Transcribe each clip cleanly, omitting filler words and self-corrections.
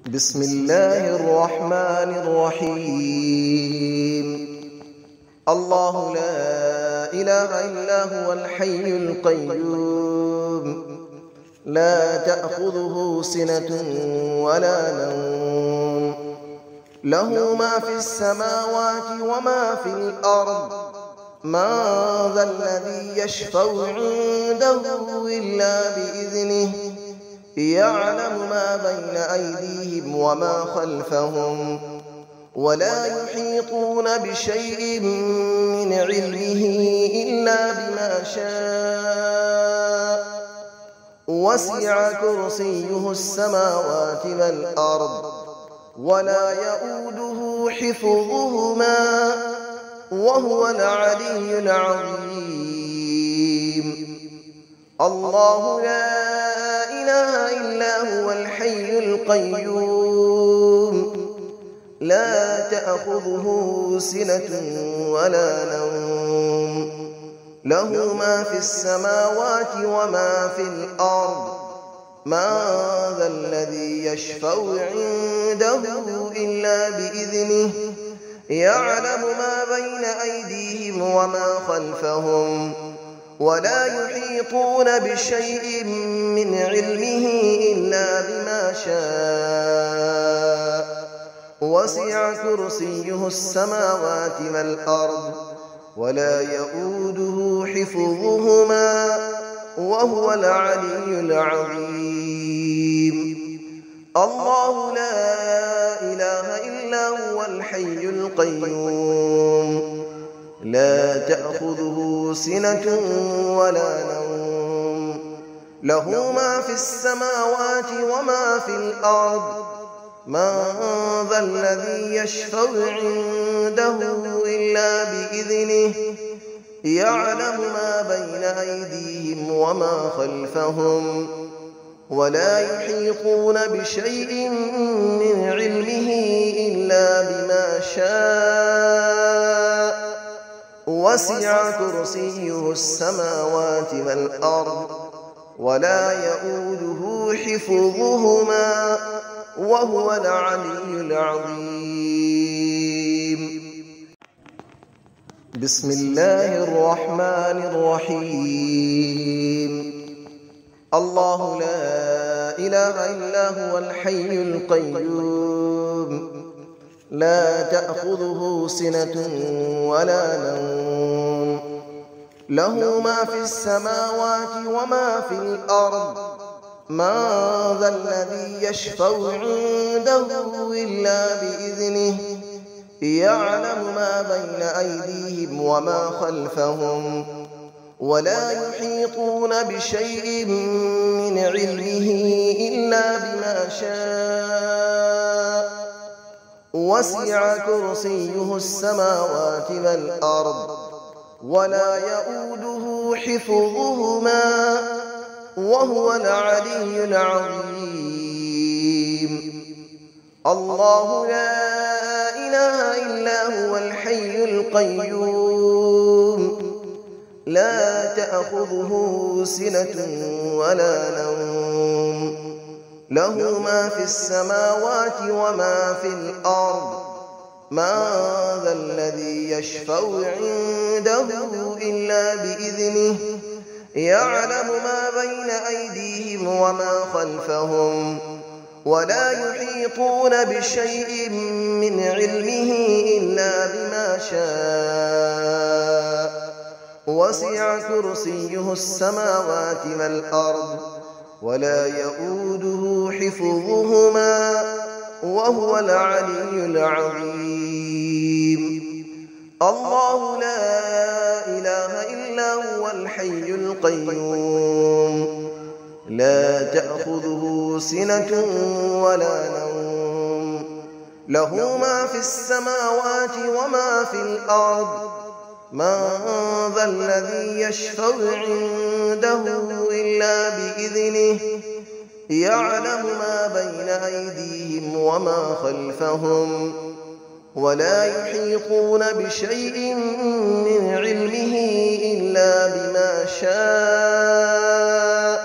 بسم الله الرحمن الرحيم. الله لا إله إلا هو الحي القيوم لا تأخذه سنة ولا نوم له ما في السماوات وما في الأرض من ذا الذي يشفع عنده إلا بإذنه يعلم ما بين أيديهم وما خلفهم ولا يحيطون بشيء من علمه إلا بما شاء وسع كرسيه السماوات والأرض ولا يؤوده حفظهما وهو العلي العظيم. الله لا إله إلا هو الحي القيوم لا تأخذه سنة ولا نوم له ما في السماوات وما في الأرض من ذا الذي يشفع عنده إلا بإذنه يعلم ما بين أيديهم وما خلفهم ولا يحيطون بشيء من علمه إلا بما شاء وسع كرسيه السماوات والأرض ولا يؤوده حفظهما وهو العلي العظيم. الله لا إله إلا هو الحي القيوم لا تأخذه سنة ولا نوم له ما في السماوات وما في الأرض من ذا الذي يشفع عنده إلا بإذنه يعلم ما بين أيديهم وما خلفهم ولا يحيطون بشيء من علمه إلا بما شاء وسع كرسيه السماوات والأرض ولا يؤوده حفظهما وهو العلي العظيم. بسم الله الرحمن الرحيم. الله لا إله إلا هو الحي القيوم لا تأخذه سنة ولا نوم له ما في السماوات وما في الأرض من ذا الذي يشفع عنده إلا بإذنه يعلم ما بين أيديهم وما خلفهم ولا يحيطون بشيء من علمه إلا بما شاء وسع كرسيه السماوات والأرض ولا يؤوده حفظهما وهو العلي العظيم. الله لا إله إلا هو الحي القيوم لا تأخذه سنة ولا نوم له ما في السماوات وما في الأرض من ذا الذي يشفع عنده إلا بإذنه يعلم ما بين أيديهم وما خلفهم ولا يحيطون بشيء من علمه إلا بما شاء وسع كرسيه السماوات والأرض ولا يؤوده حفظهما وهو العلي العظيم. الله لا إله إلا هو الحي القيوم لا تأخذه سنة ولا نوم له ما في السماوات وما في الأرض من ذا الذي يشفع عنده إلا بإذنه يعلم ما بين أيديهم وما خلفهم ولا يحيطون بشيء من علمه إلا بما شاء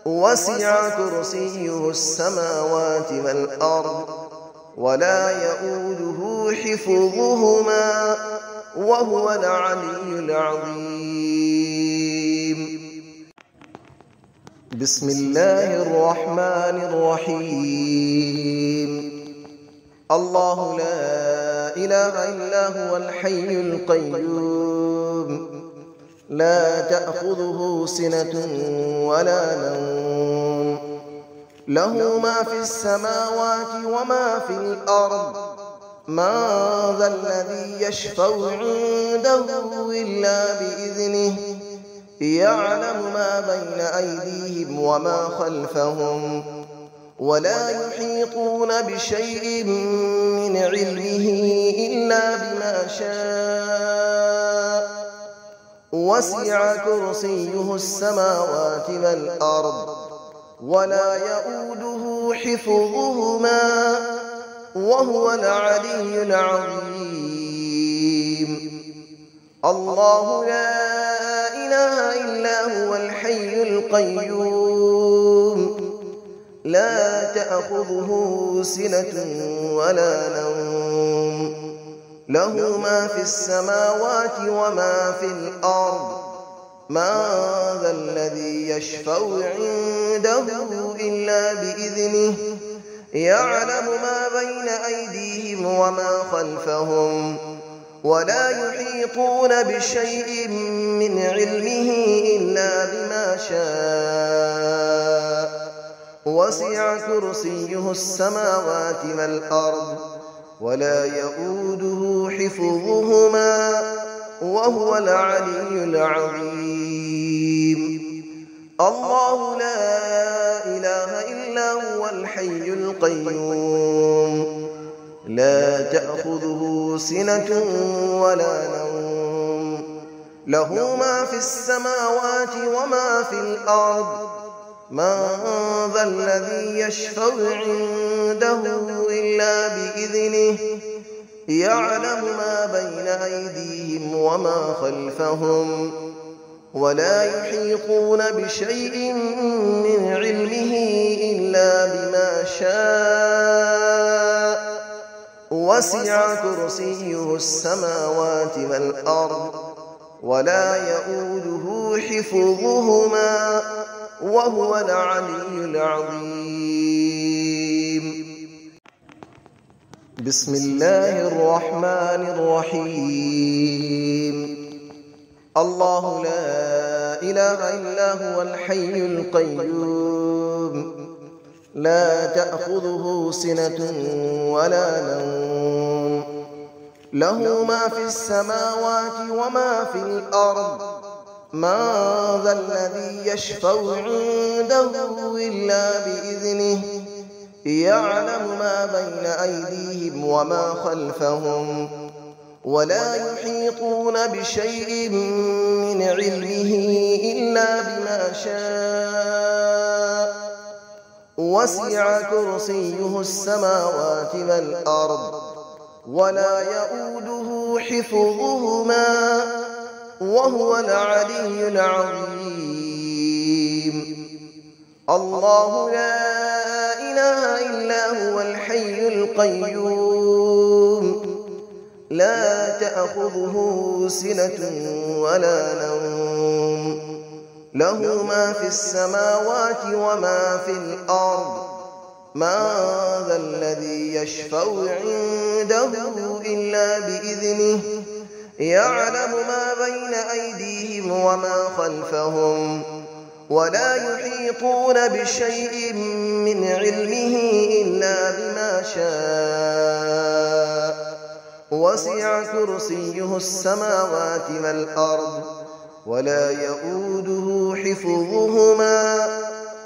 وسع كرسيه السماوات والأرض ولا يؤوده حفظهما وهو العلي العظيم. بسم الله الرحمن الرحيم. الله لا إله إلا هو الحي القيوم لا تأخذه سنة ولا نوم له ما في السماوات وما في الأرض من ذا الذي يشفع عنده إلا بإذنه يعلم ما بين أيديهم وما خلفهم ولا يحيطون بشيء من علمه إلا بما شاء وسع كرسيه السماوات والأرض ولا يؤوده حفظهما وهو العلي العظيم. الله لا إله إلا هو الحي القيوم لا تأخذه سنة ولا نوم له ما في السماوات وما في الأرض من ذا الذي يشفع عنده إلا بإذنه يعلم ما بين أيديهم وما خلفهم ولا يحيطون بشيء من علمه إلا بما شاء وسع كرسيه السماوات والأرض ولا يؤوده حفظهما وهو العلي العظيم. الله لا إله إلا هو الحي القيوم لا تأخذه سنة ولا نوم له ما في السماوات وما في الأرض من ذا الذي يشفع عنده إلا بإذنه يعلم ما بين أيديهم وما خلفهم ولا يحيطون بشيء من علمه إلا بما شاء وسع كرسيه السماوات والأرض ولا يؤوده حفظهما وهو العلي العظيم. بسم الله الرحمن الرحيم. الله لا إله إلا هو الحي القيوم لا تأخذه سنة ولا نوم له ما في السماوات وما في الأرض من ذا الذي يشفع عنده إلا بإذنه يعلم ما بين أيديهم وما خلفهم ولا يحيطون بشيء من علمه إلا بما شاء وسع كرسيه السماوات والأرض ولا يؤوده حفظهما وهو العلي العظيم. الله لا إله إلا هو الحي القيوم لا تأخذه سنة ولا نوم له ما في السماوات وما في الأرض من ذا الذي يشفع عنده إلا بإذنه يعلم ما بين أيديهم وما خلفهم ولا يحيطون بشيء من علمه إلا بما شاء وسع كرسيه السماوات والأرض ولا يؤوده حفظهما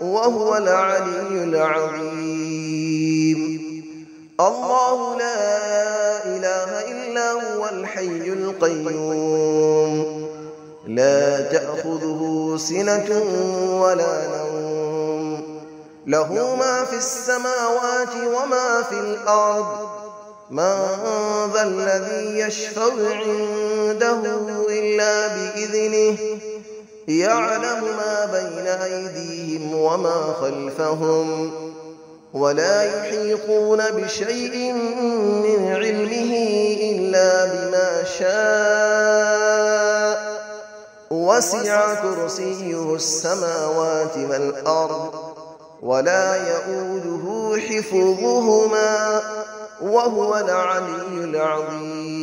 وهو العلي العظيم. الله لا إله إلا هو الحي القيوم لا تأخذه سنة ولا نوم له ما في السماوات وما في الأرض من ذا الذي يشفع عنده إلا بإذنه يعلم ما بين أيديهم وما خلفهم ولا يحيطون بشيء من علمه إلا بما شاء وسع كرسيه السماوات والأرض ولا يئوده حفظهما وهو العلي العظيم